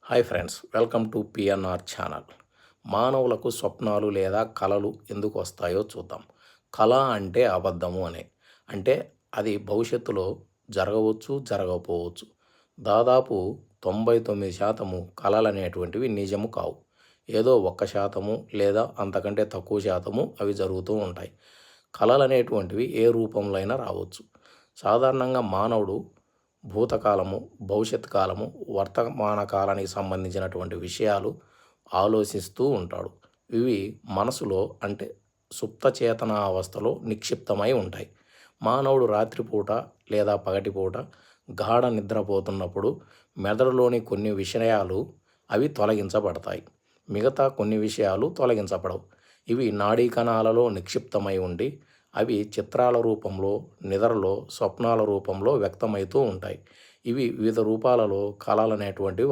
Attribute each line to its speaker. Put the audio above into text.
Speaker 1: Hi friends, welcome to PNR channel. మానవులకు స్వప్నాలు లేదా కలలు ఎందుకు వస్తాయో చూద్దాం. కళ అంటే అబద్ధము అని, అంటే అది భవిష్యత్తులో జరగవచ్చు, జరగకపోవచ్చు. దాదాపు 99% కళలు అనేటువంటివి నిజము కావు. ఏదో 1% లేదా అంతకంటే తక్కువ శాతము అవి జరుగుతూ ఉంటాయి. కళలు అనేటువంటివి ఏ రూపంలో అయినా రావచ్చు. సాధారణంగా మానవుడు భూతకాలము, భవిష్యత్ కాలము, వర్తమాన కాలానికి సంబంధించినటువంటి విషయాలు ఆలోచిస్తూ ఉంటాడు. ఇవి మనసులో, అంటే సుప్త చేతన అవస్థలో నిక్షిప్తమై ఉంటాయి. మానవుడు రాత్రిపూట లేదా పగటిపూట గాఢ నిద్రపోతున్నప్పుడు మెదడులోని కొన్ని విషయాలు అవి తొలగించబడతాయి. మిగతా కొన్ని విషయాలు తొలగించబడవు. ఇవి నాడీ కణాలలో నిక్షిప్తమై ఉండి అవి చిత్రాల రూపంలో, నిద్రలో, స్వప్నాల రూపంలో వ్యక్తమవుతూ ఉంటాయి. ఇవి వివిధ రూపాలలో కళలు అనేటువంటివి వస్తాయి.